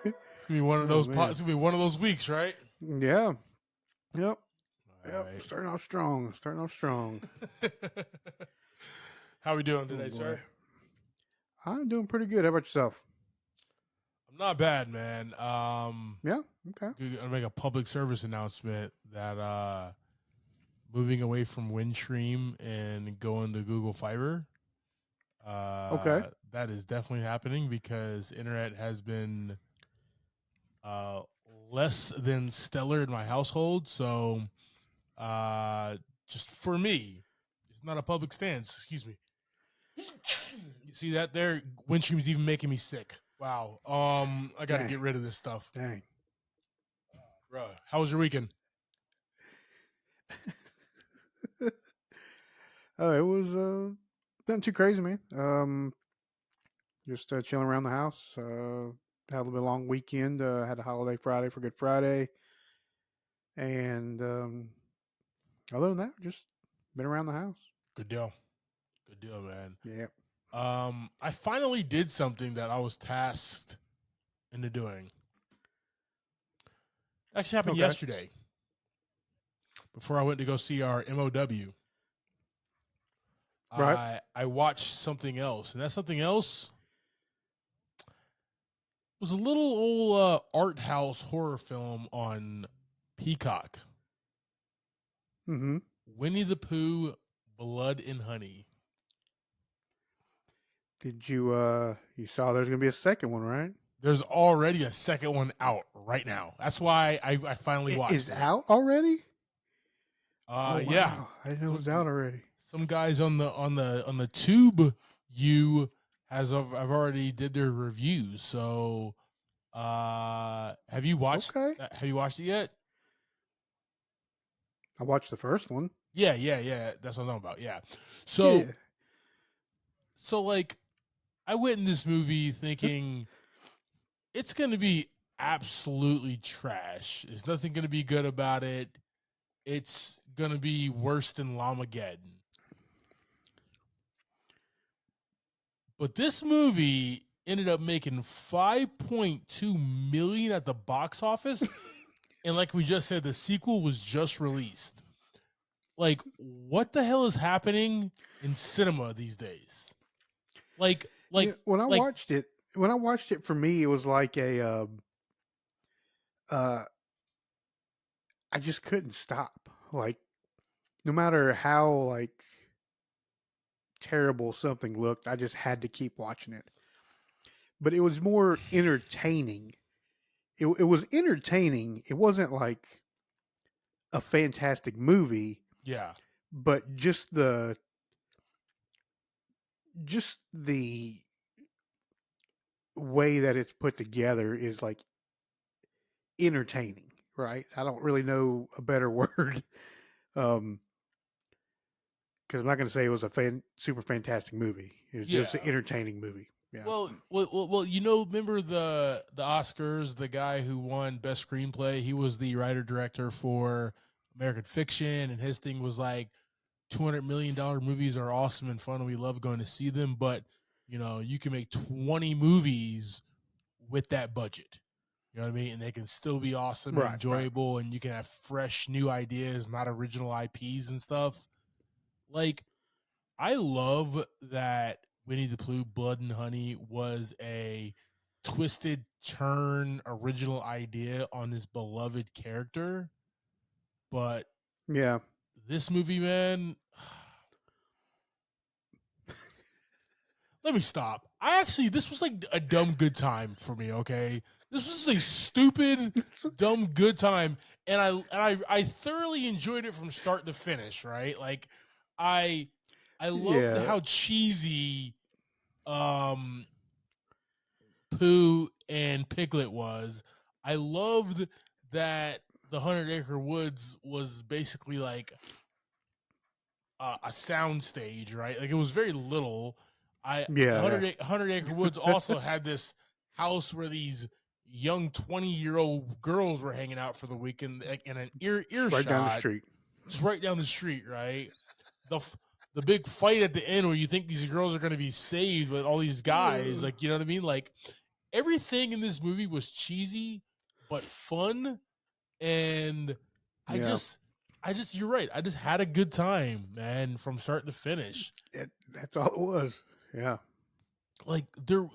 It's gonna be one of Oh those. man. It's gonna be one of those weeks, right? Yeah. Yep. All Yep. right. Starting off strong. Starting off strong. How we doing Oh today, boy. sir? I'm doing pretty good. How about yourself? I'm not bad, man. Yeah. Okay. Gonna make a public service announcement that moving away from Windstream and going to Google Fiber. Okay. That is definitely happening because internet has been less than stellar in my household. So, just for me, it's not a public stance. Excuse me. You see that there? Windstream's even making me sick. Wow. I got to Dang. get rid of this stuff, Dang. bro. How was your weekend? Oh, it was nothing too crazy, man. Just chilling around the house. Had a little bit long weekend. Had a holiday Friday for Good Friday, and other than that, just been around the house. Good deal. Good deal, man. Yeah. I finally did something that I was tasked into doing. Actually happened Okay. yesterday before I went to go see our MOW. Right. I watched something else, and that something else was a little old art house horror film on Peacock. Mm-hmm. Winnie the Pooh, Blood and Honey. Did you saw there's gonna be a second one, right? There's already a second one out right now. That's why I finally It watched is it. out already? Oh Yeah. wow. I didn't know it Some was out already. some guys on the tube you has I've already did their reviews. So have you watched Okay. have you watched it yet? I watched the first one. Yeah. That's what I'm talking about. Yeah. So Yeah. so like I went in this movie thinking it's gonna be absolutely trash. There's nothing gonna be good about it. It's gonna be worse than Lamageddon. But this movie ended up making 5.2 million at the box office. And like we just said, the sequel was just released. Like, what the hell is happening in cinema these days? Like, Yeah, like, like, when I watched it for me, it was like a uh I just couldn't stop. Like no matter how like terrible something looked, I just had to keep watching it. But it was more entertaining. It was entertaining. It wasn't like a fantastic movie, yeah, but just the way that it's put together is like entertaining, right? I don't really know a better word. Um because I'm not going to say it was a super fantastic movie. It's just an yeah. entertaining movie. Yeah. Well, you know, remember the Oscars? The guy who won Best Screenplay, he was the writer director for American Fiction, and his thing was like $200 million movies are awesome and fun, and we love going to see them. But you know, you can make 20 movies with that budget. You know what I mean? And they can still be awesome and Right. Right. enjoyable, and you can have fresh new ideas, not original IPs and stuff. Like, I love that Winnie the Pooh Blood and Honey was a twisted turn original idea on this beloved character. But Yeah. this movie, man, let me stop. This was like a dumb good time for me, okay? This was a stupid, dumb good time. And I thoroughly enjoyed it from start to finish, right? Like I I loved Yeah. how cheesy um Pooh and Piglet was. I loved that the 100 Acre Woods was basically like a sound stage, right? Like it was very little. The Yeah. Yeah. 100 Acre Woods also had this house where these young 20-year-old girls were hanging out for the weekend, like in an Just right down the earshot, street. just right down the street, right? The the big fight at the end where you think these girls are going to be saved with all these guys, like you know what I mean, like. everything in this movie was cheesy but fun, and I Yeah, just you're right. I just had a good time, man, from start to finish. that's all it was. Yeah, Like there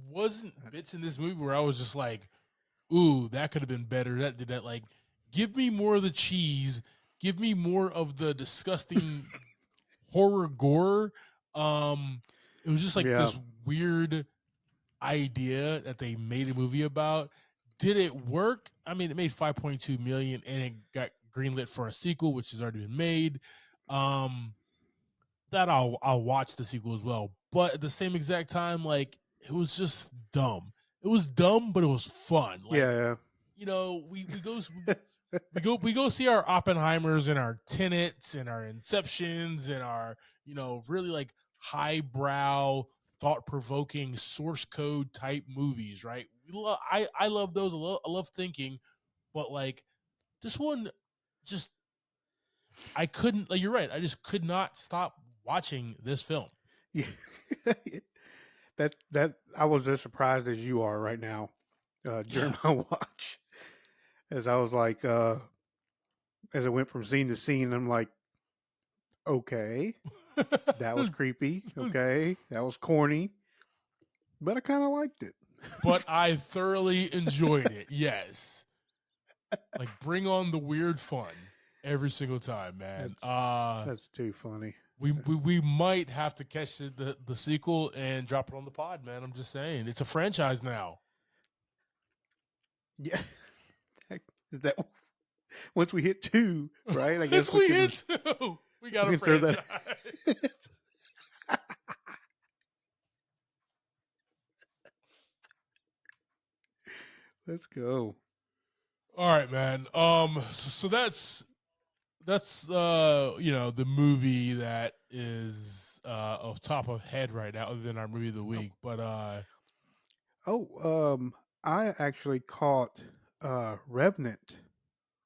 wasn't bits in this movie where I was just like, ooh, that could have been better. That did that. Like, give me more of the cheese. Give me more of the disgusting horror gore. Um, it was just like yeah, this weird idea that they made a movie about. Did it work? I mean, it made 5.2 million and it got greenlit for a sequel, which has already been made. Um, that I'll watch the sequel as well. But at the same exact time, like it was just dumb. It was dumb, but it was fun. Like, yeah, you know, we go see our Oppenheimers and our Tenets and our Inceptions and our, you know, really like highbrow, thought provoking source code type movies, right? I love those. I love thinking, but like this one, just I couldn't. Like you're right. I just could not stop watching this film. yeah. That I was as surprised as you are right now during Yeah, my watch, as I was like, as I went from scene to scene, I'm like, okay, that was creepy. Okay, that was corny, but I kind of liked it. but I thoroughly enjoyed it. Yes. Like bring on the weird fun every single time, man. that's that's too funny. We might have to catch the sequel and drop it on the pod, man. I'm just saying. It's a franchise now. Yeah, is that once we hit two, right? I guess It's we we can hit two. We got we a can throw that. franchise. Let's go. All right, man. So that's you know, the movie that is off top of head right now other than our movie of the Oh, week. But I actually caught Revenant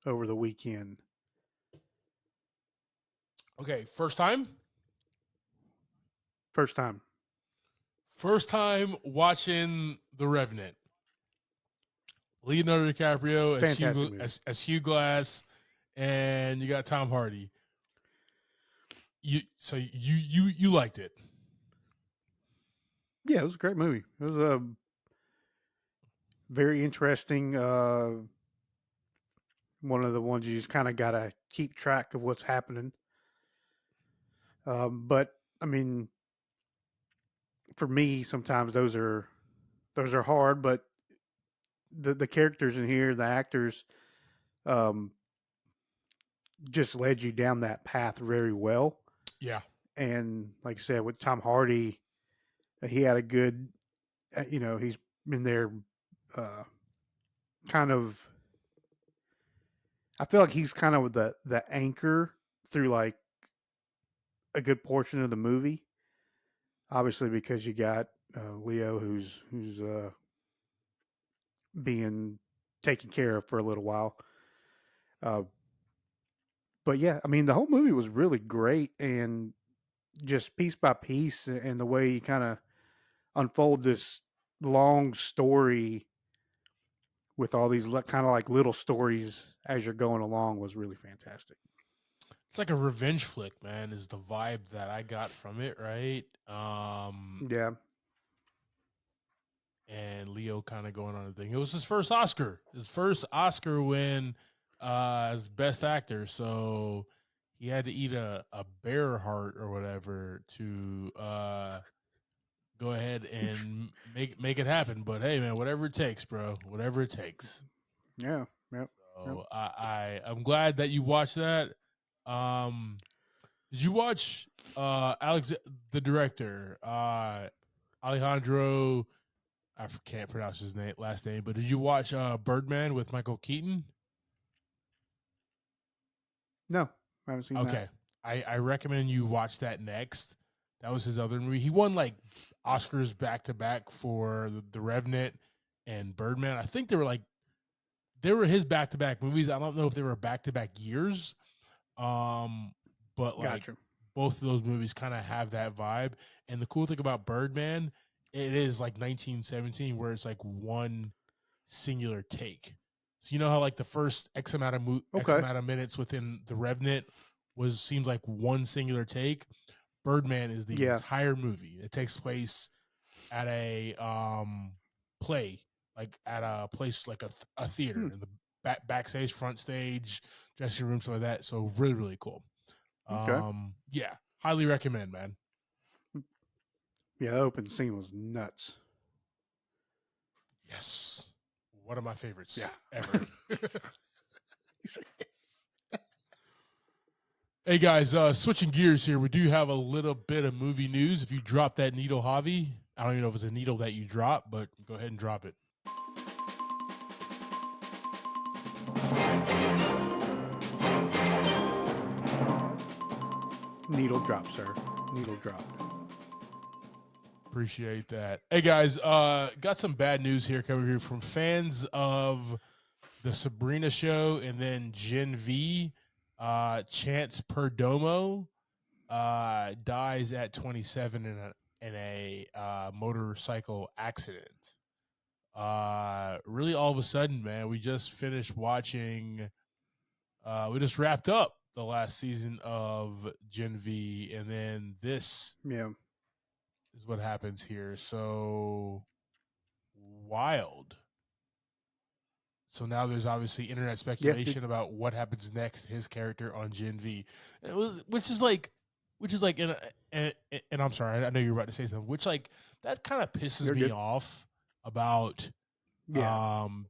over the weekend. okay, first time? First time. First time watching The Revenant. Leonardo DiCaprio Fantastic movie. As Hugh Glass, and you got Tom Hardy. You liked it. Yeah, it was a great movie. It was a very interesting. One of the ones you just kind of got to keep track of what's happening. But I mean, for me, sometimes those are hard. But the characters in here, the actors, um, just led you down that path very well. Yeah. And like I said, with Tom Hardy, he had a good, he's been there, uh, kind of. I feel like he's kind of the anchor through like a good portion of the movie. Obviously, because you got Leo, who's being taken care of for a little while. Uh, but yeah, I mean, the whole movie was really great, and just piece by piece, and the way you kind of unfold this long story with all these kind of like little stories as you're going along was really fantastic. It's like a revenge flick, man, is the vibe that I got from it, right? Yeah, And Leo kind of going on a thing. It was his first Oscar. His first Oscar win as best actor. So he had to eat a bear heart or whatever to go ahead and make it happen. But hey, man, whatever it takes, bro. Whatever it takes. yeah, yep, yep. So I'm glad that you watched that. Did you watch Alex the director Alejandro? Can't pronounce his last name, but did you watch Birdman with Michael Keaton? No, I haven't seen that. Okay, I recommend you watch that next. That was his other movie. He won like Oscars back to back for the Revenant and Birdman. I think they were his back to back movies. I don't know if they were back to back years, um, but like Gotcha. both of those movies kind of have that vibe. And the cool thing about Birdman it is like 1917, where it's like one singular take. So you know how like the first X Okay. amount of minutes within the Revenant was seems like one singular take. Birdman is the Yeah. entire movie. It takes place at a play, like at a place like a theater Hmm. in the backstage, front stage, dressing room, stuff like that. So really, really cool. Okay. Yeah, highly recommend, man. Yeah, the open scene was nuts. Yes, one of my Yeah. favorites ever. Yes. Hey guys, switching gears here, we do have a little bit of movie news. If you drop that needle, Javi, I don't even know if it's a needle that you drop, but go ahead and drop it. Needle drop, sir. Needle dropped. Appreciate that. Hey guys, got some bad news here coming here from fans of the Sabrina show and then Gen V. Chance Perdomo dies at 27 in a motorcycle accident. Really, all of a sudden, man, we just finished watching. We just wrapped up the last season of Gen V, and then this Yeah. is what happens here. So wild. So now there's obviously internet Yeah. Did, speculation about what happens next. His character on Gen V, it was, which is like, and I'm sorry, I know you're about to say something. Which like that kind of pisses you're me good. off about, Yeah. um,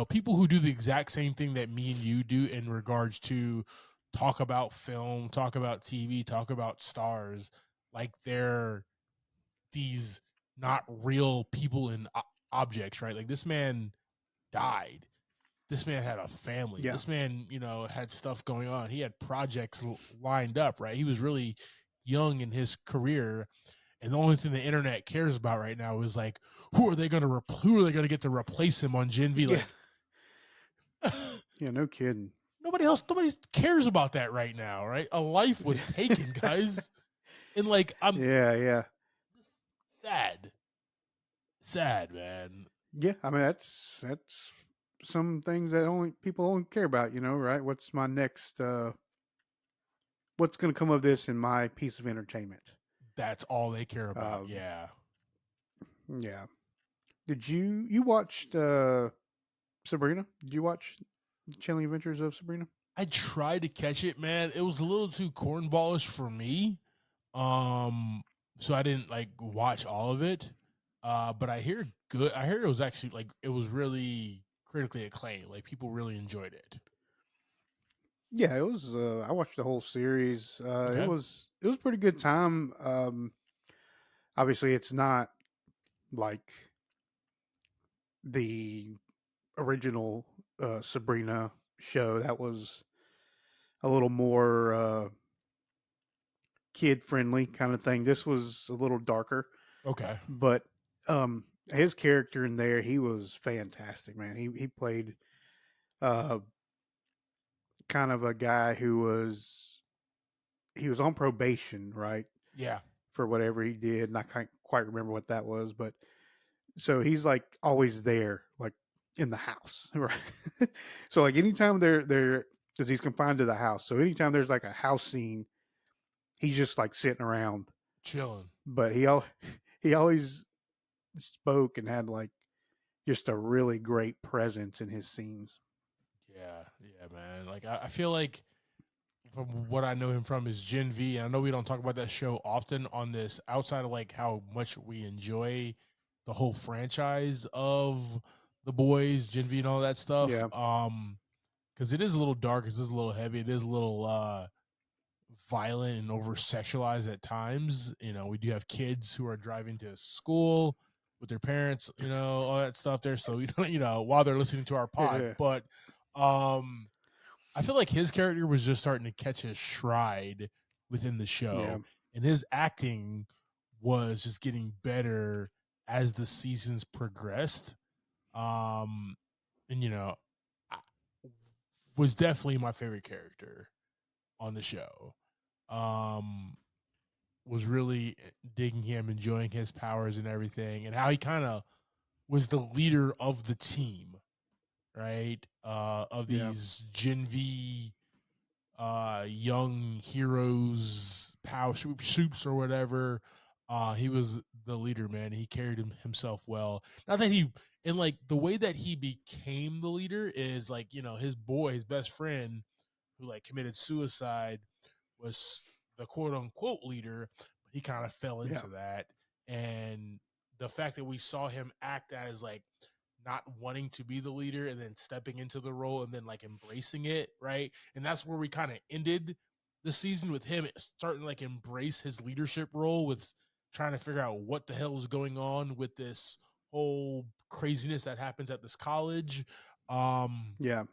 people who do the exact same thing that me and you do in regards to talk about film, talk about TV, talk about stars, like they're these not real people and objects, right? Like this man died. This man had a family. Yeah. This man, had stuff going on. He had projects lined up, right? He was really young in his career, and the only thing the internet cares about right now is like, who are they going to who are they going to get to replace him on Gen V? Yeah. Like, Yeah. No kidding. nobody cares about that right now, right? A life was taken, guys, and like I'm Yeah. Yeah. sad, sad, man. Yeah. I mean, that's some things that only people don't care about. Right? What's my next? What's going to come of this in my piece of entertainment? That's all they care about. Um, Yeah. yeah. Did you watched Sabrina? Did you watch the Chilling Adventures of Sabrina? I tried to catch it, man. It was a little too cornballish for me. Um, so I didn't like watch all of it. But I hear good. I hear it was actually like it was really critically acclaimed. Like people really enjoyed it. Yeah, it was. I watched the whole series. It Okay. was a pretty good time. Obviously, it's not like the original Sabrina show. That was a little more kid friendly kind of thing. This was a little darker, Okay. but his character in there, he was fantastic, man. He played uh, kind of a guy who was on probation, right, Yeah. for whatever he did, and I can't quite remember what that was, but so he's like always there, like in the house, right? So like anytime they're because he's confined to the house, so anytime there's like a house scene, he's just like sitting around. Chilling. But he always spoke and had like just a really great presence in his scenes. Yeah. Yeah, man. Like I feel like from what I know him from is Gen V. And I know we don't talk about that show often on this outside of like how much we enjoy the whole franchise of the boys, Gen V and all that stuff. Yeah, Because it is a little dark, it is a little heavy, it is a little violent and over sexualized at times. We do have kids who are driving to school with their parents, all that stuff there. So while they're listening to our pod. yeah, But um I feel like his character was just starting to catch his stride within the yeah, show, and his acting was just getting better as the seasons progressed. Um, and I- was definitely my favorite character on the show. Um, was really digging him, enjoying his powers and everything, and how he kind of was the leader of the team, right? Of Yeah. these Gen V young heroes, power soups or whatever. He was the leader, man. He carried himself well. Not that he, and like the way that he became the leader is like, his boy, his best friend, who like committed suicide, was the quote unquote leader, but he kind of fell Yeah. into that. And the fact that we saw him act as like not wanting to be the leader and then stepping into the role and then like embracing it, right? And that's where we kind of ended the season, with him starting to like embrace his leadership role, with trying to figure out what the hell is going on with this whole craziness that happens at this college. Um Yeah.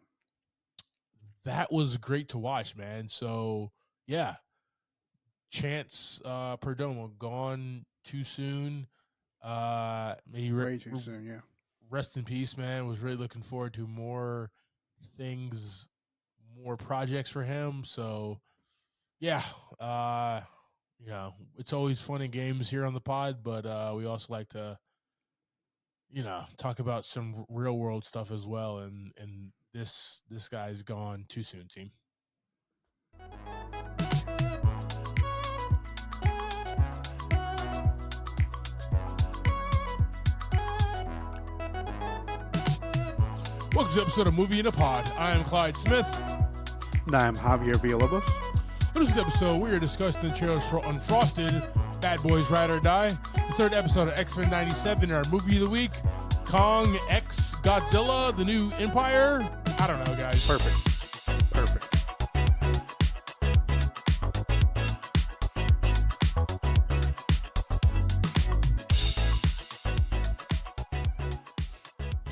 that was great to watch, man. So yeah, Chance Perdomo gone too soon. May Way too soon. Yeah. rest in peace, man. Was really looking forward to more things, more projects for him. So yeah, it's always fun and games here on the pod, but we also like to, talk about some real world stuff as well. And this guy's gone too soon, team. Welcome to the episode of Movie in a Pod. I am Clyde Smith. And I'm Javier Villalobos. On this episode, we are discussing the trailers for Unfrosted, Bad Boys Ride or Die, the third episode of X-Men 97, our movie of the week, Kong X Godzilla, the new Empire. I don't know, guys. Perfect. Perfect.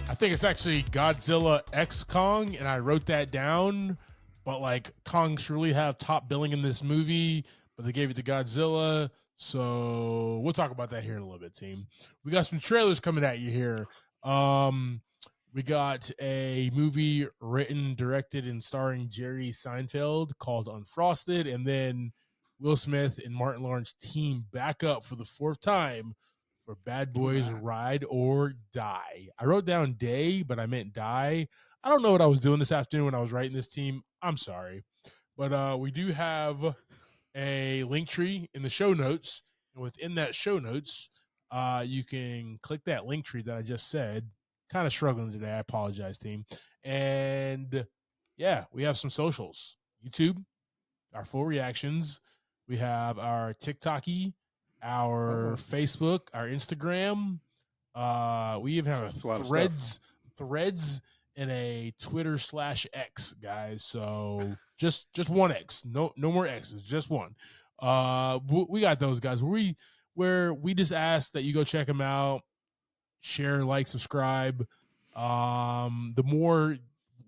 I think it's actually Godzilla X Kong, and I wrote that down. But like, Kong should really have top billing in this movie, but they gave it to Godzilla. So we'll talk about that here in a little bit, team. We got some trailers coming at you here. We got a movie written, directed, and starring Jerry Seinfeld called Unfrosted, and then Will Smith and Martin Lawrence team back up for the fourth time for Bad Boys Ride or Die. I wrote down day, but I meant die. I don't know what I was doing this afternoon when I was writing this, team. I'm sorry. But we do have a link tree in the show notes. And within that show notes, you can click that link tree that I just said. Kind of struggling today. I apologize, team. And yeah, we have some socials. YouTube, our full reactions. We have our TikToky, our Facebook, our Instagram. We even have a threads and a Twitter /X, guys. So just one X. No more X's, just one. We got those guys where we just ask that you go check them out, share, like, subscribe. The more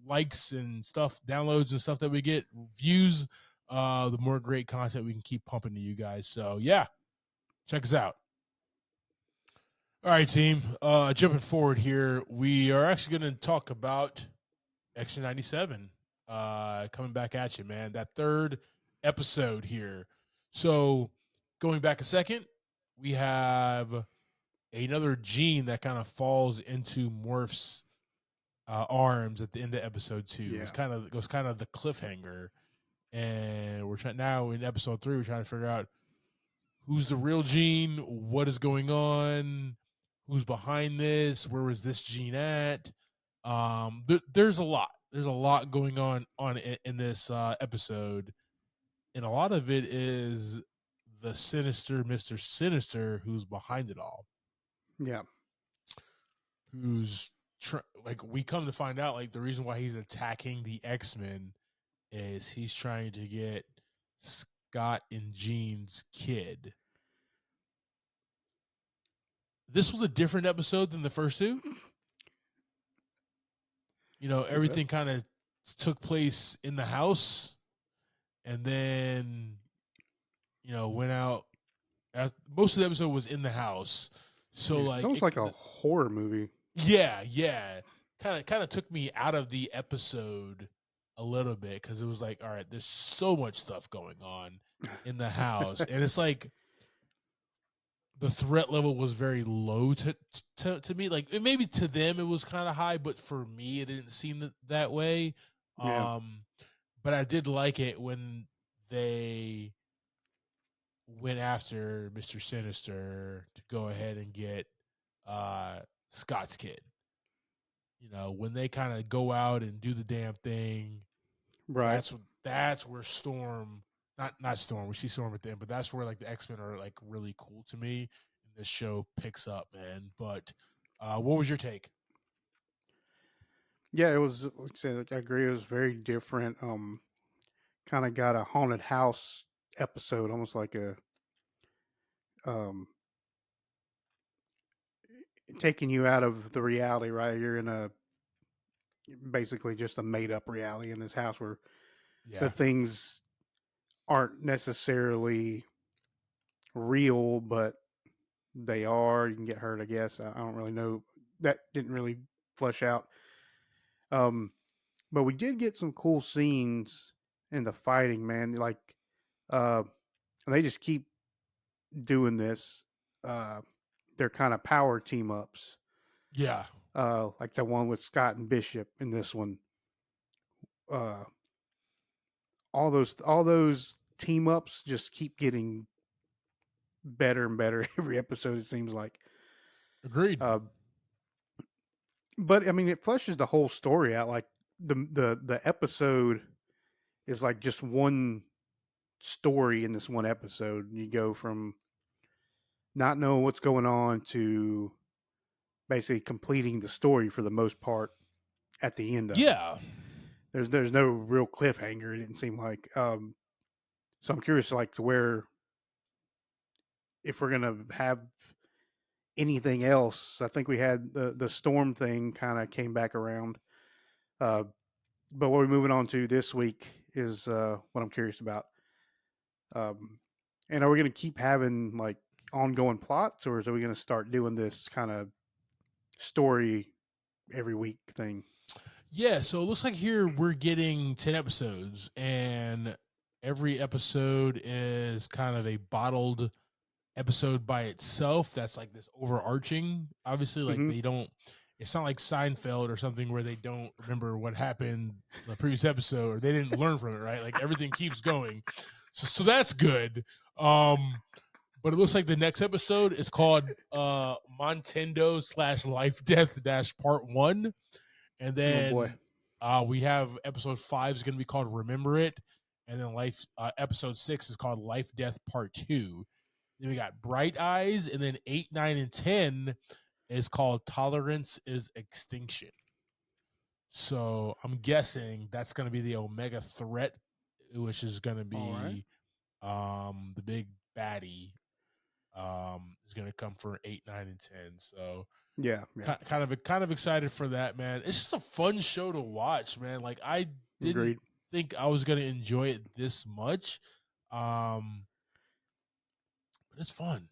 likes and stuff, downloads and stuff that we get, views, the more great content we can keep pumping to you guys. So yeah, check us out. All right, team. Jumping forward here, we are actually going to talk about X97 coming back at you, man. That third episode here. So going back a second, we have another gene that kind of falls into Morph's arms at the end of episode 2. Yeah. It was kind of the cliffhanger, and we're trying now in episode 3. We're trying to figure out who's the real Gene, what is going on, who's behind this, where was this Gene at. There's a lot going on in this episode, and a lot of it is the sinister Mr. Sinister who's behind it all. Yeah. Who's like, we come to find out, like, the reason why he's attacking the X-Men is he's trying to get Scott and Jean's kid. This was a different episode than the first two. Everything kind of took place in the house, and then, went out. Most of the episode was in the house. So like, it was like a horror movie. Yeah. Kind of took me out of the episode a little bit, because it was like, all right, there's so much stuff going on in the house. And it's like, the threat level was very low to me. Like maybe to them it was kind of high, but for me it didn't seem that way. Yeah. Um, but I did like it when they went after Mr. Sinister to go ahead and get Scott's kid. You know, when they kind of go out and do the damn thing, Right. that's where Storm, not Storm, we see Storm at the end, but that's where like the X-Men are like really cool to me, and this show picks up, man. But what was your take? Yeah, it was like I said, I agree. It was very different. Kind of got a haunted house episode, almost like a um taking you out of the reality. Right, you're in a basically just a made up reality in this house where the Yeah, things aren't necessarily real, but they are. You can get hurt, I guess. I don't really know. That didn't really flesh out. Um, but we did get some cool scenes in the fighting, man. Like, they just keep doing this. Uh, they're kind of power team ups. yeah, Like the one with Scott and Bishop in this one. Uh, all those team ups just keep getting better and better every episode. It seems like. agreed. Uh, but I mean, it fleshes the whole story out. Like the episode is like just one story in this one episode. You go from not knowing what's going on to basically completing the story for the most part at the end of it. Yeah, There's no real cliffhanger. It didn't seem like. So I'm curious, like to where if we're gonna have anything else. I think we had the storm thing kind of came back around. Uh, but what we're moving on to this week is what I'm curious about. Um, and are we going to keep having like ongoing plots, or are we going to start doing this kind of story every week thing? yeah. So it looks like here we're getting 10 episodes, and every episode is kind of a bottled episode by itself that's like this overarching. Obviously, like Mm-hmm. they don't. It's not like Seinfeld or something where they don't remember what happened in the previous episode or they didn't learn from it. Right? Like everything keeps going, so that's good. Um, but it looks like the next episode is called Montendo slash Life Death dash Part One, and Oh boy. then we have episode 5 is going to be called Remember It, and then life episode 6 is called Life Death Part Two. Then we got Bright Eyes, and then 8, 9, and 10 is called Tolerance is Extinction. So I'm guessing that's going to be the Omega threat, which is going to All right. be the big baddie. Is going to come for 8, 9, and 10. So Yeah. Yeah. kind of excited for that, man. It's just a fun show to watch, man. Like I didn't Agreed. think I was going to enjoy it this much. Um, but it's fun.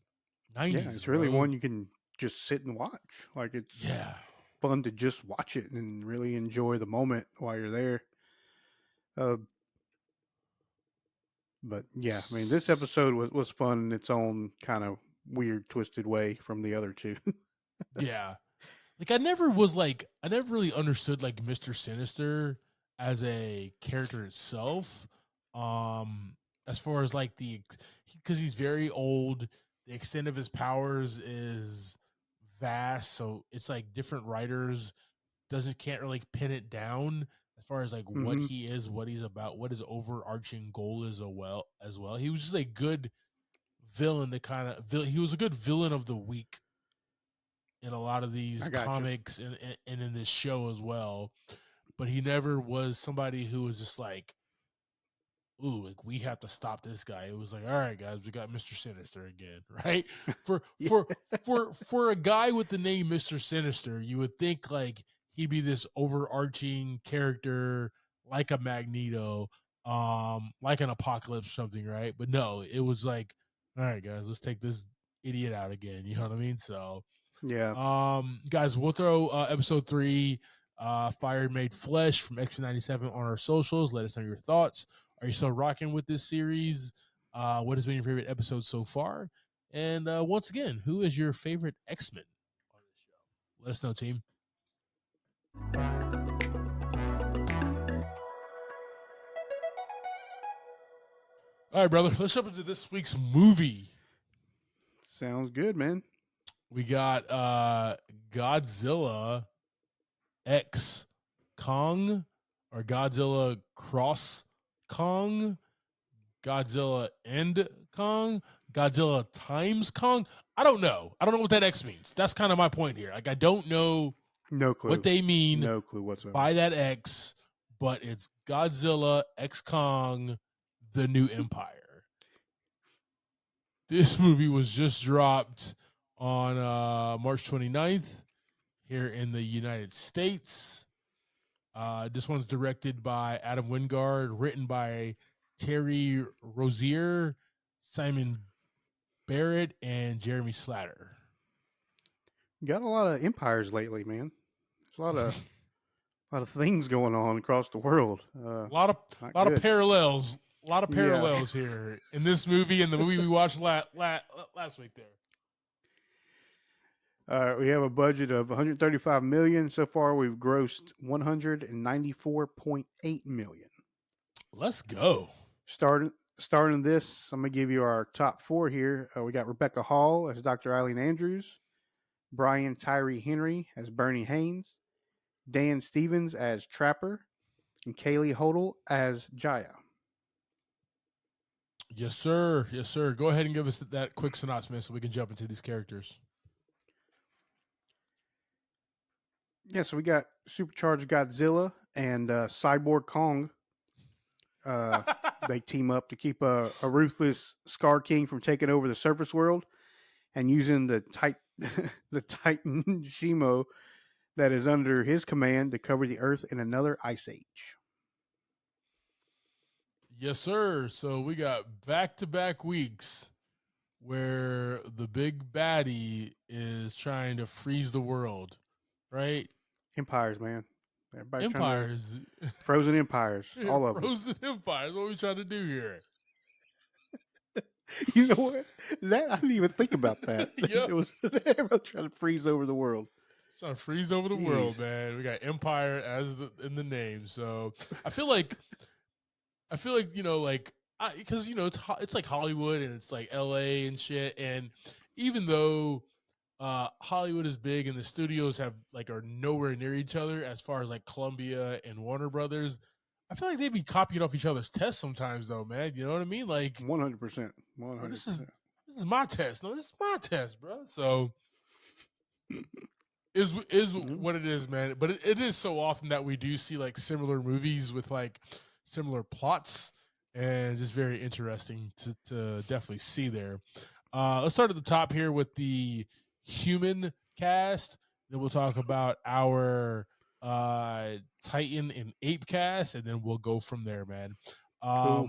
Yeah. 90s, It's really bro. one you can just sit and watch. Like it's Yeah. fun to just watch it and really enjoy the moment while you're there. Uh, but yeah, I mean, this episode was fun in its own kind of weird, twisted way from the other two. Yeah. Like I never really understood like Mr. Sinister as a character itself. As far as like because he's very old, the extent of his powers is vast, so it's like different writers doesn't can't really pin it down as far as like what hmm he is, what he's about, what his overarching goal is as well. He was just a good villain to he was a good villain of the week in a lot of these I got you. comics and in this show as well. But he never was somebody who was just like, ooh, like we have to stop this guy. It was like, all right, guys, we got Mr. Sinister again, right? For Yeah. for for a guy with the name Mr. Sinister, you would think like he'd be this overarching character like a Magneto, like an Apocalypse or something, right? But no, it was like, all right, guys, let's take this idiot out again. You know what I mean? So Yeah. guys, we'll throw episode 3, Fire Made Flesh from X97 on our socials. Let us know your thoughts. Are you still rocking with this series? What has been your favorite episode so far? And once again, who is your favorite X-Men on this show? Let us know, team. All right, brother. Let's jump into this week's movie. Sounds good, man. We got Godzilla X Kong or Godzilla Cross Kong, Godzilla and Kong, Godzilla times Kong. I don't know. I don't know what that X means. That's kind of my point here. Like, I don't know No what clue. they mean No clue whatsoever. by that X, but it's Godzilla X Kong, the new empire. This movie was just dropped on March 29th here in the United States. This one's directed by Adam Wingard, written by Terry Rozier, Simon Barrett, and Jeremy Slatter. Got a lot of empires lately, man. There's a lot of things going on across the world. A lot of Not lot of good. parallels. A lot of Yeah. parallels here in this movie and the movie we watched last week. There, We have a budget of 135 million. So far, we've grossed 194.8 million. let's go. Starting this, I'm gonna give you our top four here. We got Rebecca Hall as Dr. Eileen Andrews, Brian Tyree Henry as Bernie Haynes, Dan Stevens as Trapper, and Kaylee Hodel as Jaya. Yes, sir. Yes, sir. Go ahead and give us that quick synopsis so we can jump into these characters. Yeah, so we got Supercharged Godzilla and Cyborg Kong. They team up to keep a ruthless Scar King from taking over the surface world and using the Titan Shimo that is under his command to cover the Earth in another ice age. Yes, sir. So we got back-to-back weeks where the big baddie is trying to freeze the world, right? Empires, man. Everybody's trying to Empires, frozen empires, all of them. frozen empires. What are we trying to do here? You know what? That I didn't even think about that. Yep. It was everybody trying to freeze over the world. Trying to freeze over the Jeez. world, man. We got empire as in the name, so I feel like you know, like because you know it's like Hollywood and it's like L.A. and shit, and even though Hollywood is big and the studios have like are nowhere near each other as far as like Columbia and Warner Brothers. I feel like they be copying off each other's tests sometimes, though, man. You know what I mean? Like, 100%. bro, 100%. this is my test. No, this is my test, bro. So is Mhm. what it is, man. But it is so often that we do see like similar movies with like similar plots, and just very interesting to definitely see there. Let's start at the top here with the human cast. Then we'll talk about our Titan and Ape cast, and then we'll go from there, man. Cool.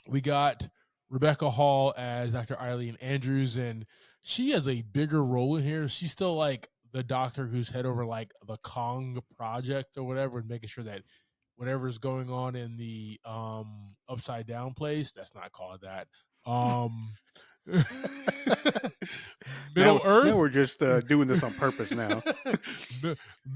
We got Rebecca Hall as Dr. Eileen Andrews, and she has a bigger role in here. She's still like the doctor who's head over like the Kong project or whatever, and making sure that whatever's going on in the upside down place, that's not called that. Middle Now we're Earth. just doing this on purpose now.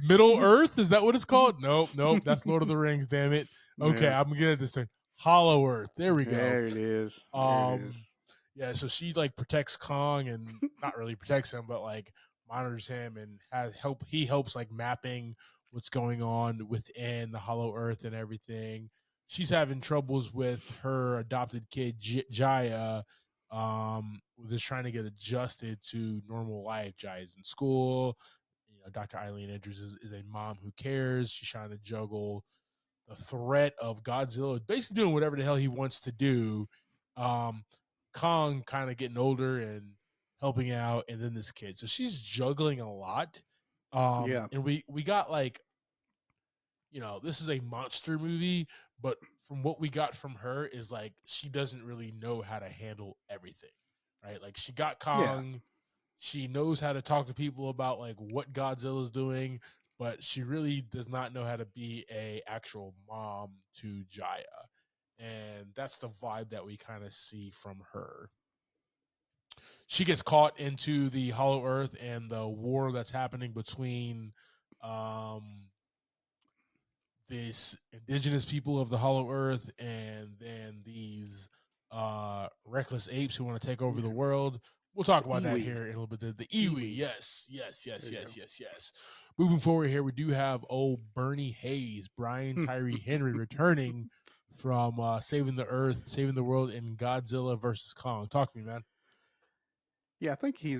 Middle Earth, is that what it's called? Nope, that's Lord of the Rings, damn it. Okay, Yeah. I'm gonna get this thing. Hollow Earth. There we go. There it is. There it is. Yeah, so she like protects Kong and not really protects him, but like monitors him and has help. He helps like mapping what's going on within the Hollow Earth and everything. She's having troubles with her adopted kid Jaya, just trying to get adjusted to normal life. Jaya's in school. You know, Dr. Eileen Andrews is a mom who cares. She's trying to juggle the threat of Godzilla basically doing whatever the hell he wants to do. Um, Kong kind of getting older and helping out, and then this kid. So she's juggling a lot. Yeah. And we got like, you know, this is a monster movie, but from what we got from her is like she doesn't really know how to handle everything. Right? Like she got Yeah. Kong, she knows how to talk to people about like what Godzilla's doing, but she really does not know how to be a actual mom to Jaya. And that's the vibe that we kind of see from her. she gets caught into the Hollow Earth and the war that's happening between um this indigenous people of the Hollow Earth and then these reckless apes who want to take over the Yeah, world. We'll talk the about that Iwi. here in a little bit. The Iwi, Iwi. yes, yes, yes, There you yes, go. yes, yes. Moving forward here, we do have old Bernie Hayes, Brian Tyree Henry returning from saving the Earth, saving the world in Godzilla versus Kong. Talk to me, man. Yeah, I think he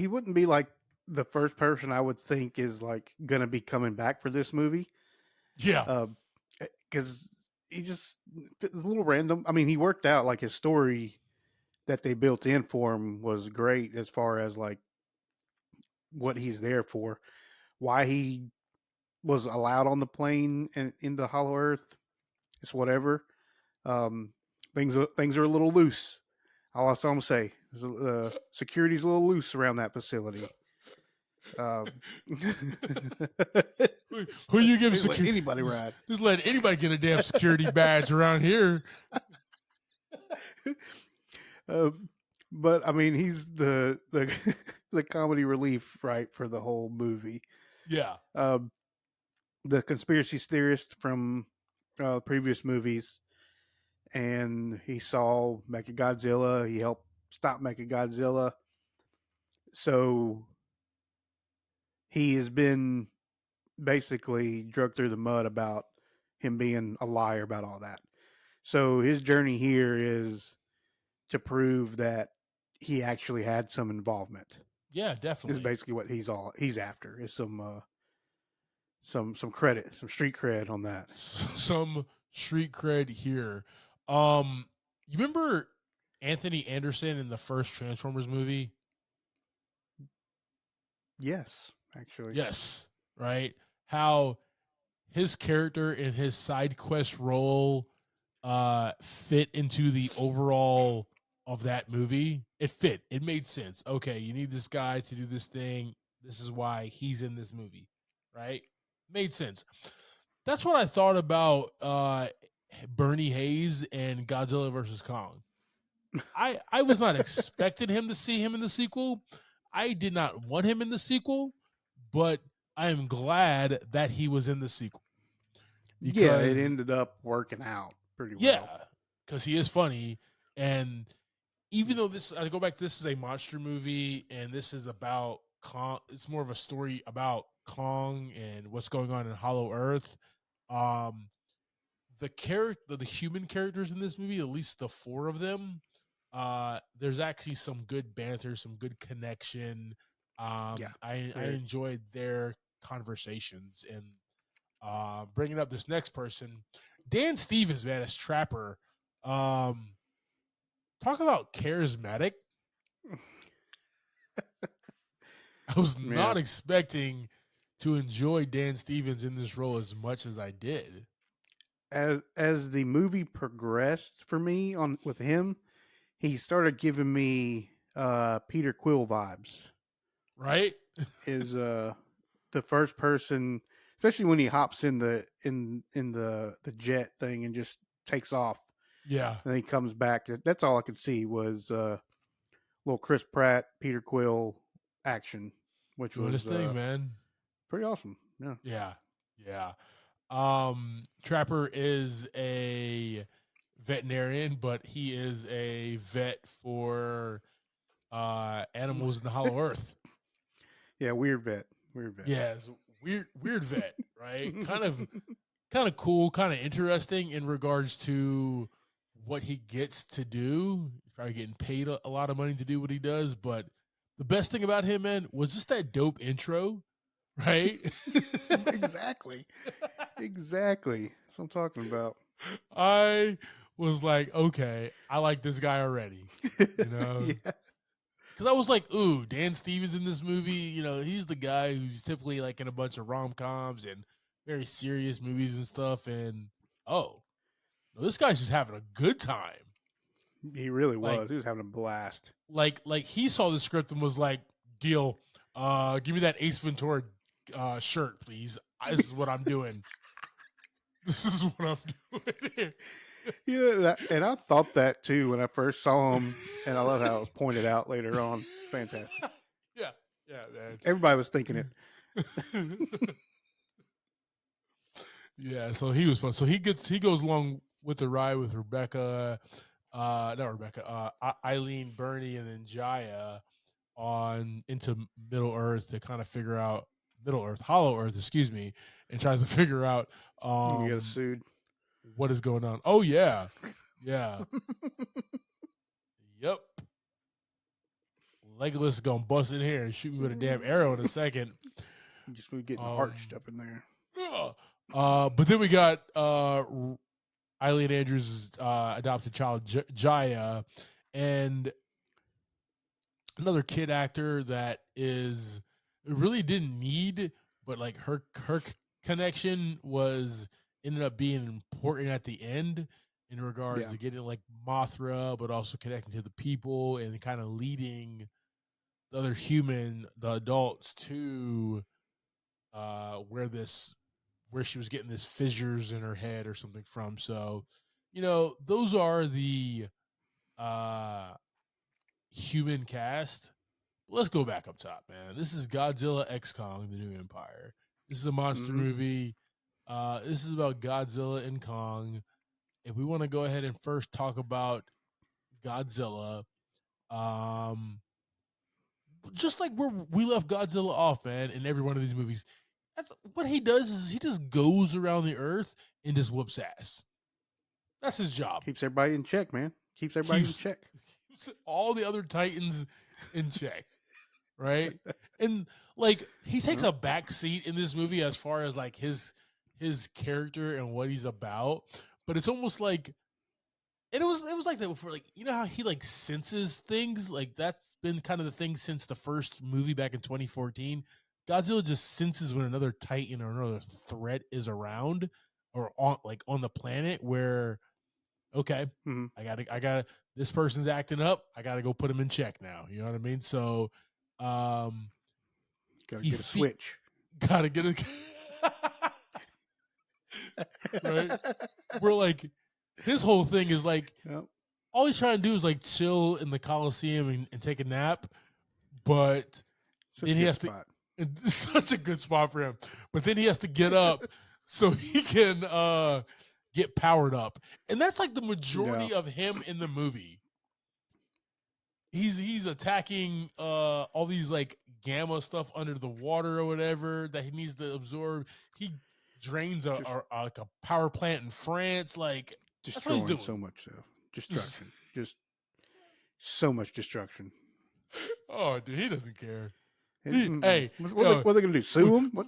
wouldn't be like the first person I would think is like gonna be coming back for this movie. Yeah, Because he just it's a little random. I mean, he worked out like his story that they built in for him was great as far as like what he's there for, why he was allowed on the plane and into Hollow Earth. It's whatever. Um, things are a little loose. All I'm gonna say is security's a little loose around that facility. who you give They let security? anybody ride. Just let anybody get a damn security badge around here. uh, but I mean, he's the the comedy relief, right, for the whole movie. Yeah, Um, the conspiracy theorist from previous movies, and he saw Mechagodzilla. He helped stop Mechagodzilla. So he has been basically drugged through the mud about him being a liar about all that. So his journey here is to prove that he actually had some involvement. yeah, Is definitely. basically what he's after is some credit, some street cred on that. Some street cred here. You remember Anthony Anderson in the first Transformers movie? Yes, actually. Yes, right. How his character and his side quest role fit into the overall of that movie. It fit. It made sense. Okay, you need this guy to do this thing. This is why he's in this movie, right? Made sense. That's what I thought about Bernie Hayes and Godzilla versus Kong. I was not expecting him to see him in the sequel. I did not want him in the sequel, but I am glad that he was in the sequel Yeah, it because ended up working out pretty well. yeah, because he is funny. And even though this, I go back, this is a monster movie and this is about Kong, it's more of a story about Kong and what's going on in Hollow Earth. Um, the human characters in this movie, at least the four of them, there's actually some good banter, some good connection. Yeah, I very. enjoyed their conversations and bringing up this next person, Dan Stevens, man, as Trapper. Um, talk about charismatic. I was Yeah, not expecting to enjoy Dan Stevens in this role as much as I did. as the movie progressed for me on with him, he started giving me Peter Quill vibes. Right? Is the first person, especially when he hops in the jet thing and just takes off, Yeah. and then he comes back. That's all I could see was little Chris Pratt, Peter Quill action, which Doing his was thing, man. pretty awesome. Yeah, Yeah. Yeah. Trapper is a veterinarian, but he is a vet for animals in the Hollow Earth. yeah, weird vet, weird vet. Yeah, it's a weird vet, right? Kind of cool, kind of interesting in regards to what he gets to do. He's probably getting paid a lot of money to do what he does, but the best thing about him, man, was just that dope intro, right? Exactly, exactly. That's what I'm talking about. I was like, okay, I like this guy already, you know? Yeah, Because I was like, ooh, Dan Stevens in this movie, he's the guy who's typically like in a bunch of rom coms and very serious movies and stuff. And oh, no, this guy's just having a good time. he really Like, was. He was having a blast. like he saw the script and was like, deal, give me that Ace Ventura shirt, please. This is what I'm doing. This is what I'm doing here. Yeah, and I thought that too when I first saw him, and I love how it was pointed out later on. It's fantastic. Yeah, yeah, man. Everybody was thinking it. Yeah, so he was fun. So he goes along with the ride with Rebecca, not Rebecca, Eileen, Bernie, and then Jaya on into Middle Earth to kind of figure out Middle Earth, Hollow Earth, excuse me, and tries to figure out You got sued. what is going on. Oh yeah, yeah, yep. Legolas is gonna bust in here and shoot me with a damn arrow in a second. Just we getting arched Um, up in there. but then we got Eileen Andrews' adopted child Jaya, and another kid actor that is really didn't need, but like her connection was ended up being important at the end in regards Yeah. to getting like Mothra, but also connecting to the people and kind of leading the other human, the adults, to where she was getting this fissures in her head or something from. So, those are the uh human cast. Let's go back up top, man. This is Godzilla X Kong, the New Empire. This is a monster Mm-hmm. movie. This is about Godzilla and Kong. If we want to go ahead and first talk about Godzilla, um, just like where we left Godzilla off, man, in every one of these movies, that's what he does is he just goes around the earth and just whoops ass. That's his job. Keeps everybody in check, man. Keeps everybody in Keeps, check. keeps all the other Titans in check. Right? And like he takes a back seat in this movie as far as like his character and what he's about, but it's almost like it was like that for like how he like senses things, like that's been kind of the thing since the first movie back in 2014. Godzilla just senses when another Titan or another threat is around or on the planet where okay, Mm-hmm. I got this person's acting up. I got to go put him in check now. You know what I mean? So, um, Got to he get a switch. gotta get a right. We're like his whole thing is like Yep. all he's trying to do is like chill in the Coliseum and take a nap, but Such then a he good has to. spot. It's such a good spot for him, but then he has to get up so he can get powered up, and that's like the Yeah. majority of him in the movie. He's attacking all these like gamma stuff under the water or whatever that he needs to absorb. He drains Just like a power plant in France. Like that's what he's destroying so doing. much stuff. Destruction. Just so much destruction. Oh, dude, he doesn't care. Mm-mm. Hey, What are they going to do? Sue him? What?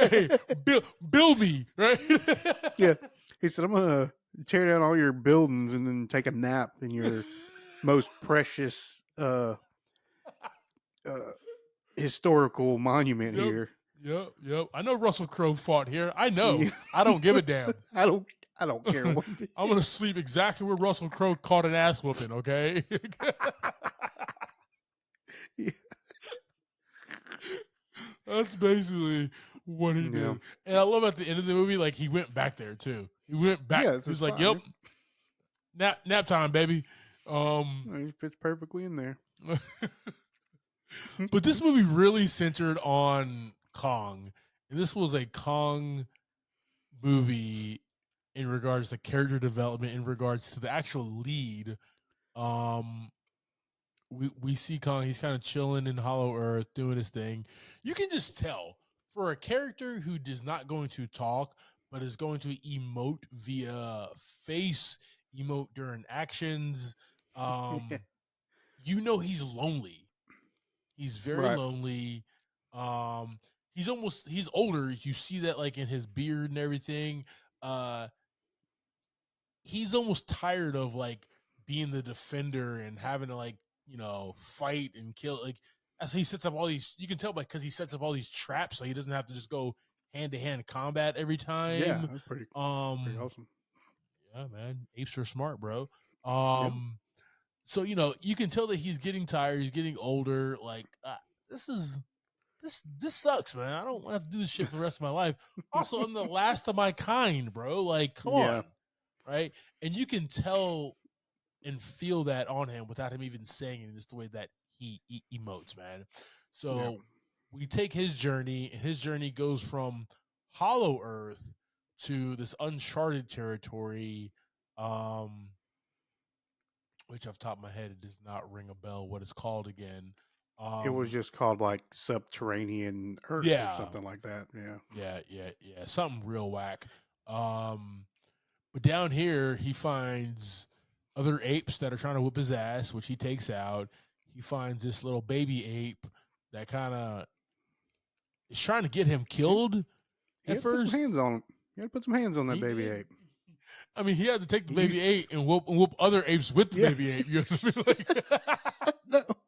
hey, build me, right? Yeah. He said, I'm going to tear down all your buildings and then take a nap in your most precious uh, historical monument Yep, here. yep. I know Russell Crowe fought here. I know. Yeah. I don't give a damn. I don't care what. I'm gonna sleep exactly where Russell Crowe caught an ass whooping. Okay. Yeah. That's basically what he Yeah. did. And I love at the end of the movie, like he went back there too. He went back. Yeah, it's He a was like, spot, "Yep, man. nap time, baby." Um, He fits perfectly in there. but this movie really centered on Kong, and this was a Kong movie in regards to character development, in regards to the actual lead. Um, we see Kong. He's kind of chilling in Hollow Earth, doing his thing. You can just tell for a character who is not going to talk, but is going to emote via face, emote during actions. Yeah. He's lonely. He's very Right. lonely. Um, he's older. You see that like in his beard and everything. Uh, he's almost tired of like being the defender and having to like fight and kill, like as he sets up all these, you can tell because he sets up all these traps so he doesn't have to just go hand-to-hand combat every Yeah, time. that's pretty um awesome. yeah, man, apes are smart, bro. Yep. So you can tell that he's getting tired, he's getting older, like this is this sucks, man. I don't want to have to do this shit for the rest of my life. Also, I'm the last of my kind, bro. Like, come Yeah. on. right? And you can tell and feel that on him without him even saying it. Just the way that he emotes, man. Yeah. So we take his journey, and his journey goes from Hollow Earth to this uncharted territory, um, which off the top of my head it does not ring a bell. What it's called again? It was Um, just called like Subterranean Earth or yeah, something like that. Yeah. yeah, something real whack. Um, But down here, he finds other apes that are trying to whip his ass, which he takes out. He finds this little baby ape that kind of is trying to get him He, killed he at had to put some first. hands on him. He had to put some hands on that He baby did. ape. I mean, he had to take the He baby used, ape and whoop other apes with the yeah. baby ape. You know what I mean? Like,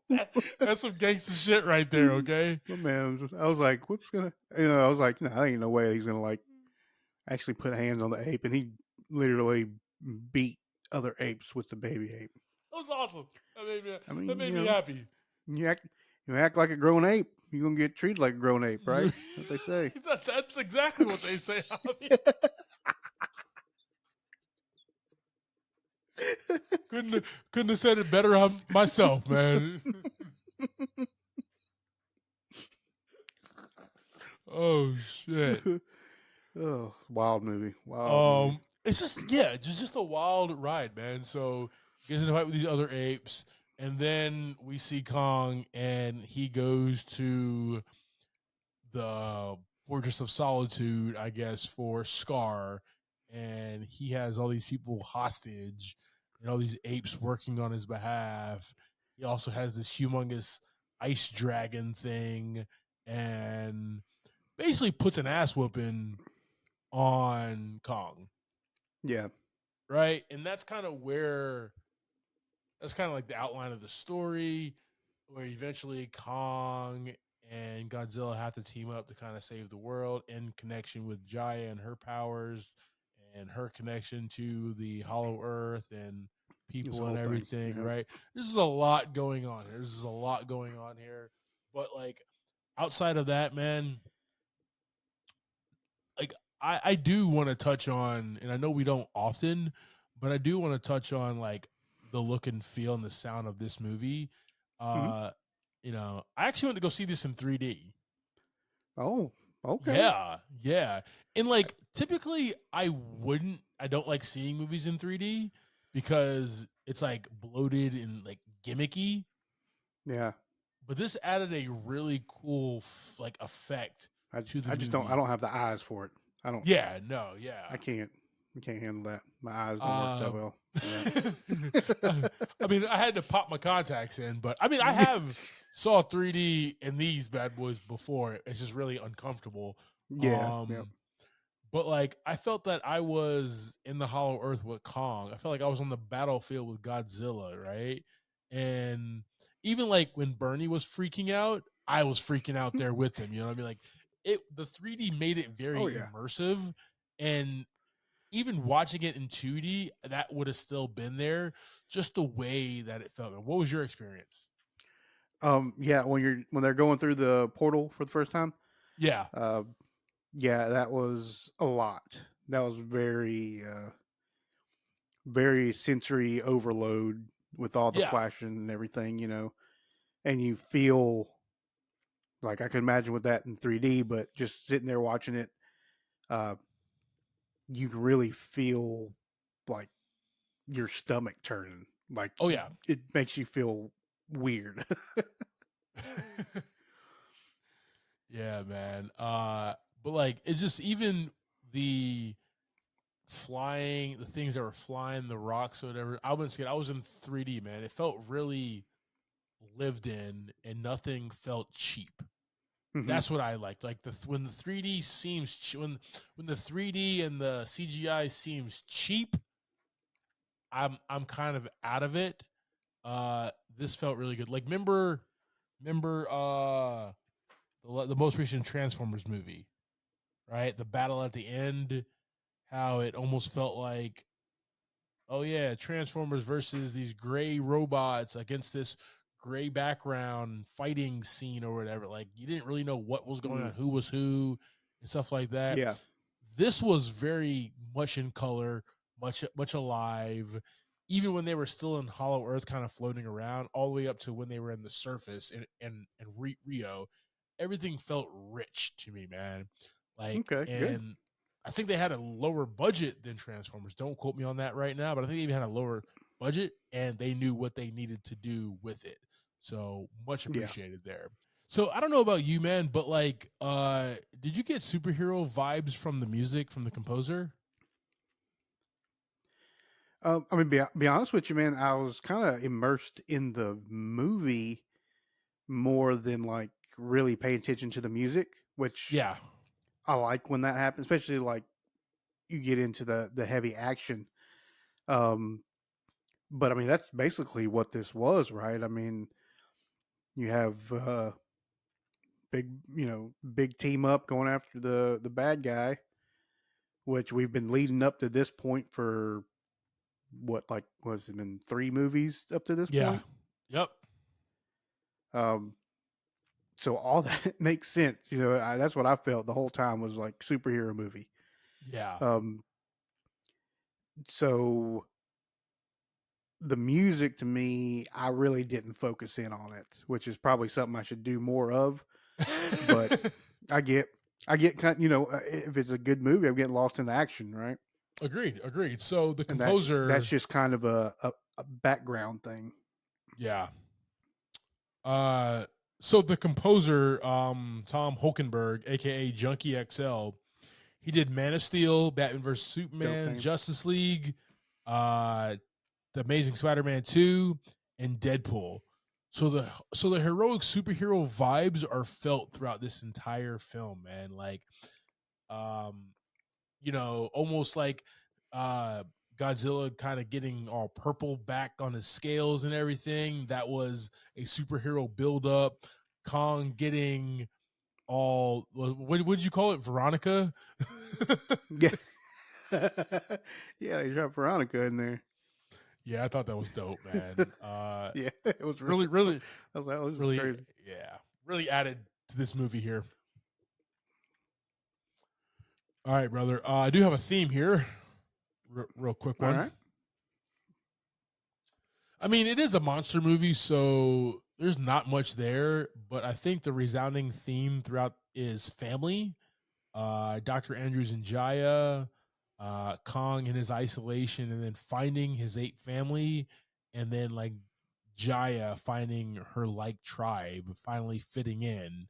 No. that's some gangster shit right there, okay? My man, I was like, what's gonna, I was like, no, there ain't no way he's gonna like actually put hands on the ape, and he literally beat other apes with the baby ape. That was awesome. I That mean, made me happy. you act, you act like a grown ape, you're gonna get treated like a grown ape, right? You, That's what they say. that's exactly what they say. Couldn't have said it better myself, man. Oh shit. Oh, wild movie, wild movie. It's just a wild ride, man. So he gets in a fight with these other apes, and then we see Kong, and he goes to the Fortress of Solitude, I guess, for Scar, and he has all these people hostage, and all these apes working on his behalf. He also has this humongous ice dragon thing, and basically puts an ass whooping on Kong, Yeah, right? And that's kind of like the outline of the story, where eventually Kong and Godzilla have to team up to kind of save the world in connection with Jaya and her powers and her connection to the Hollow Earth and this people and whole thing. everything, Yeah. right? This is a lot going on here. This is a lot going on here. But like outside of that, man, like I do want to touch on, and I know we don't often, but I do want to touch on like the look and feel and the sound of this movie. Hmm. Uh, I actually went to go see this in 3D. Oh, okay. Yeah. And like typically I don't like seeing movies in 3D because it's like bloated and like gimmicky, Yeah. but this added a really cool like effect to the I just don't. I movie. don't have the eyes for it. I don't. Yeah, no, yeah. I can't. I can't handle that. My eyes don't work that Um, well for that. I mean, I had to pop my contacts in, but I mean, I have saw 3D in these bad boys before. It's just really uncomfortable. Yeah. Yep. Um, but like, I felt that I was in the Hollow Earth with Kong. I felt like I was on the battlefield with Godzilla, right? And even like when Bernie was freaking out, I was freaking out there with him. You know what I mean? Like, the 3D made it Oh very yeah. immersive, and even watching it in 2D, that would have still been there, just the way that it felt. What was your experience? Yeah. When they're going through the portal for the first time. Yeah, Uh, yeah, that was a lot. That was very sensory overload with all the yeah. flashing and everything. And you feel like I could imagine with that in 3D, but just sitting there watching it, uh, you can really feel like your stomach turning. Like Oh yeah. it makes you feel weird. Yeah, man. But like it's just even the the things that were flying, the rocks or whatever. I was scared. I was in 3D, man. It felt really lived in, and nothing felt cheap. Hmm. That's what I liked. Like when the 3D seems when the 3D and the CGI seems cheap, I'm kind of out of it. This felt really good. Like remember the most recent Transformers movie, right? The battle at the end, how it almost felt like, oh yeah, Transformers versus these gray robots against this gray background fighting scene or whatever. Like you didn't really know what was going Hmm. on, who was who, and stuff like that. Yeah. This was very much in color, much alive, even when they were still in Hollow Earth, kind of floating around, all the way up to when they were in the surface in Rio. Everything felt rich to me, man. Like, Okay, good. and I think they had a lower budget than Transformers. Don't quote me on that right now, but I think they even had a lower budget and they knew what they needed to do with it. So much Yeah. appreciated there. So I don't know about you, man, but like, did you get superhero vibes from the music from the composer? I mean, be honest with you, man. I was kind of immersed in the movie more than like really paying attention to the music, which Yeah. I like when that happens, especially like you get into the heavy action. Um, but I mean, that's basically what this was, right? I mean, you have big, big team up going after the bad guy, which we've been leading up to this point for what, like, was it been 3 movies up to this Yeah. point? Yep. Um, so all that makes sense. That's what I felt the whole time was like superhero movie. Yeah. Um, so the music to me, I really didn't focus in on it, which is probably something I should do more of. But I get, kind. If it's a good movie, I'm getting lost in the action, right? Agreed. Agreed. So the And that's composer, just kind of a background thing. yeah. Uh, so the composer, Tom Holkenberg, aka Junkie XL, he did Man of Steel, Batman vs Dope Superman, name. Justice League, uh, The Amazing Spider-Man 2, and Deadpool. So the heroic superhero vibes are felt throughout this entire film, man. Like, um, almost like uh Godzilla kind of getting all purple back on his scales and everything. That was a superhero buildup. Kong getting all what would you call it, Veronica? Yeah. Yeah, they dropped Veronica in there. Yeah, I thought that was dope, man. Yeah, it was really Really, cool. really, I was like, oh, this is really, crazy. yeah, really added to this movie here. All right, brother. I do have a theme here, real quick All one. right. I mean, it is a monster movie, so there's not much there, but I think the resounding theme throughout is family. Dr. Andrews and Jaya, Kong in his isolation, and then finding his ape family, and then like Jaya finding her like tribe, finally fitting in.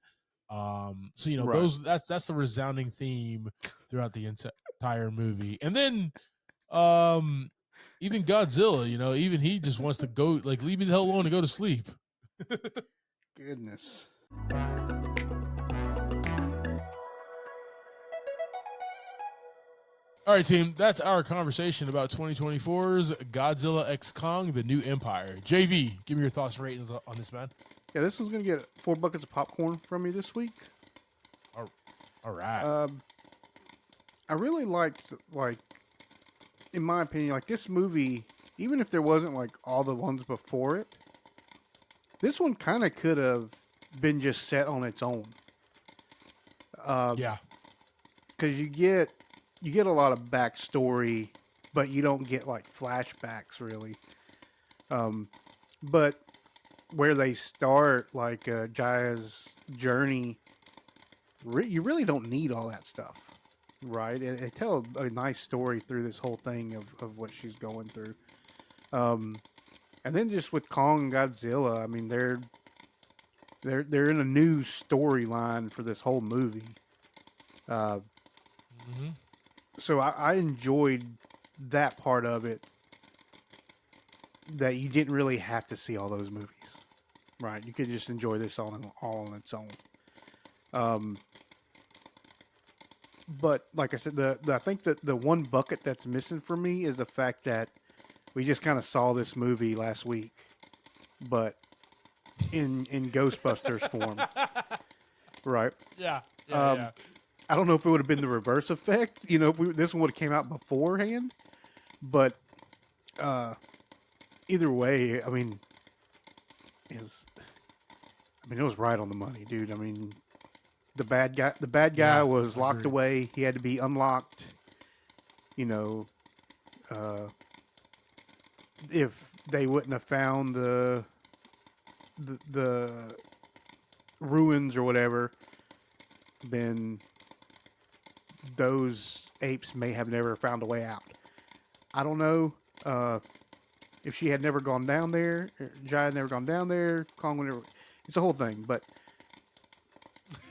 So Right. those that's the resounding theme throughout the entire movie, and then um even Godzilla, even he just wants to go, like, leave me the hell alone and go to sleep. Goodness. All right, team, that's our conversation about 2024's Godzilla X Kong: The New Empire. JV, give me your thoughts and ratings on this, man. Yeah, this one's gonna get 4 buckets of popcorn from me this week. All right. I really liked, like, in my opinion, like this movie. Even if there wasn't like all the ones before it, this one kind of could have been just set on its own. Yeah. Because you get a lot of backstory, but you don't get like flashbacks really. But where they start, like Jaya's journey, you really don't need all that stuff, right? It tell a nice story through this whole thing of what she's going through. And then just with Kong and Godzilla, I mean they're in a new storyline for this whole movie. Uh, Mm-hmm. so I enjoyed that part of it, that you didn't really have to see all those movies, right? You could just enjoy this all on its own. Um, but like I said, I think that the one bucket that's missing for me is the fact that we just kind of saw this movie last week, but in Ghostbusters form, right? Yeah. Yeah. Um, Yeah. I don't know if it would have been the reverse effect, if this one would have came out beforehand, but uh, either way, I mean, is it was right on the money, dude. I mean, the bad guy Yeah. was locked Agreed. away. He had to be unlocked. You know, if they wouldn't have found the ruins or whatever, then those apes may have never found a way out. I don't know if she had never gone down there, Jai had never gone down there, Kong would never. It's a whole thing, but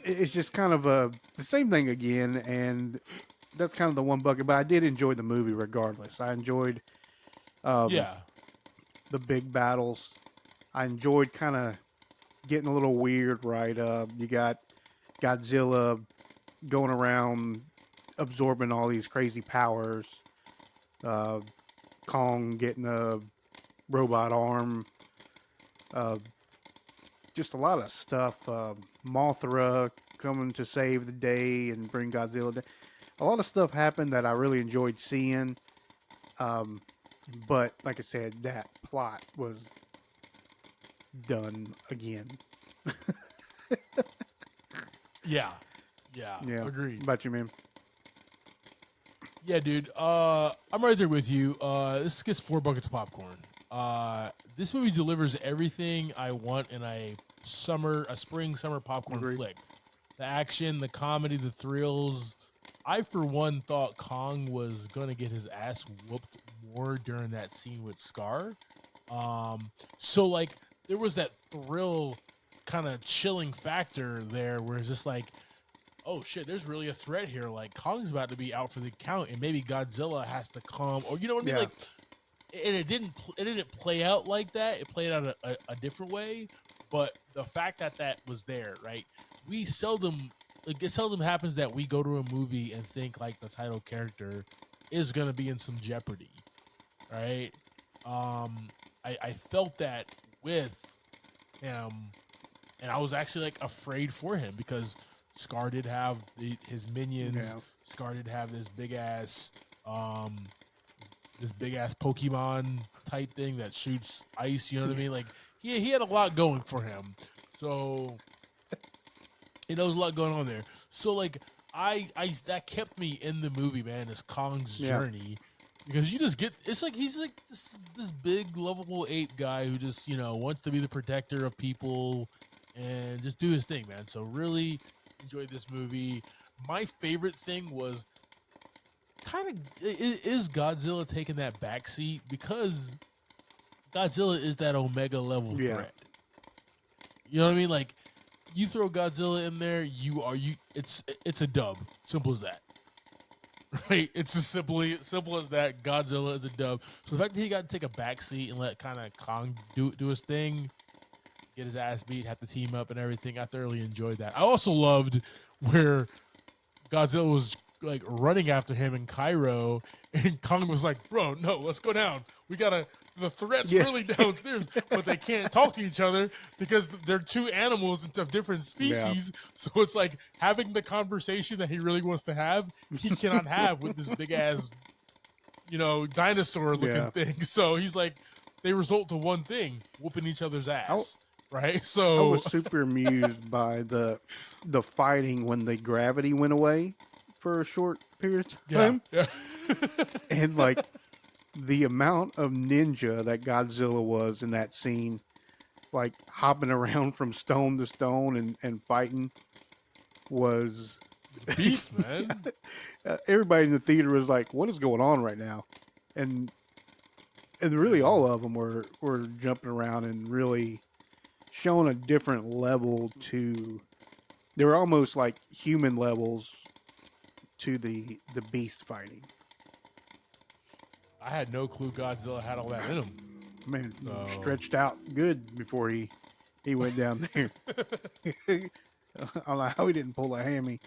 it's just kind of the same thing again, and that's kind of the one bucket. But I did enjoy the movie regardless. I enjoyed um, Yeah. the big battles. I enjoyed kind of getting a little weird, right? You got Godzilla going around absorbing all these crazy powers. Uh, Kong getting a robot arm. Uh, just a lot of stuff. Mothra coming to save the day and bring Godzilla down. A lot of stuff happened that I really enjoyed seeing. Um, but like I said, that plot was done again. Yeah. Yeah. Yeah. Agreed. How about you, man? Yeah, dude. I'm right there with you. This gets 4 buckets of popcorn. This movie delivers everything I want in a spring summer popcorn Agreed. flick. The action, the comedy, the thrills. I, for one, thought Kong was gonna get his ass whooped more during that scene with Scar. So like there was that thrill, kind of chilling factor there, where it's just like, oh shit, there's really a threat here. Like Kong's about to be out for the count, and maybe Godzilla has to come, or you know what I mean? Yeah. Like, and it didn't play out like that. It played out a different way. But the fact that that was there, right? We seldom, like, it seldom happens that we go to a movie and think like the title character is gonna be in some jeopardy, right? I felt that with him, and I was actually like afraid for him because Scar did have his minions. Yeah. Scar did have this big ass Pokemon type thing that shoots ice. You know what I mean? Like he had a lot going for him. So there was a lot going on there. So like I that kept me in the movie, man. This Kong's journey. Because you just get, it's like he's like this big lovable ape guy who just, you know, wants to be the protector of people and just do his thing, man. So really enjoyed this movie. My favorite thing was kind of is Godzilla taking that backseat, because Godzilla is that Omega level threat. You know what I mean? Like you throw Godzilla in there, it's a dub. Simple as that. Right, it's as simple as that. Godzilla is a dub. So the fact that he got to take a backseat and let kind of Kong do his thing, get his ass beat, have to team up and everything, I thoroughly enjoyed that. I also loved where Godzilla was like running after him in Cairo, and Kong was like, "Bro, no, let's go down. We gotta." The threat's really downstairs, but they can't talk to each other because they're two animals of different species. Yeah. So it's like having the conversation that he really wants to have, he cannot have with this big ass, you know, dinosaur looking thing. So he's like, they result to one thing: whooping each other's ass. Right. So I was super amused by the fighting when the gravity went away for a short period of time. Yeah. And like the amount of ninja that Godzilla was in that scene, like hopping around from stone to stone and fighting, was beast, man. Everybody in the theater was like, "What is going on right now?" And really, all of them were jumping around and really showing a different level to. They were almost like human levels to the beast fighting. I had no clue Godzilla had all that in him. Man, stretched out good before he went down there. I don't know how he didn't pull a hammy.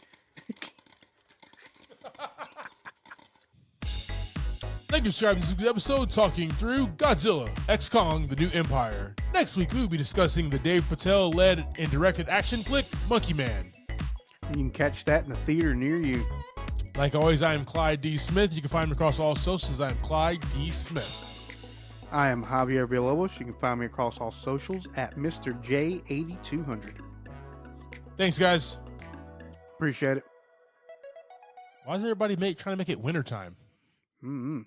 Thank you for subscribing to this episode talking through Godzilla X Kong: The New Empire. Next week, we will be discussing the Dave Patel-led and directed action flick, Monkey Man. You can catch that in a theater near you. Like always, I am Clyde D. Smith. You can find me across all socials. I am Clyde D. Smith. I am Javier Villalobos. You can find me across all socials at Mr. J8200. Thanks, guys. Appreciate it. Why is everybody trying to make it wintertime? Mm-hmm.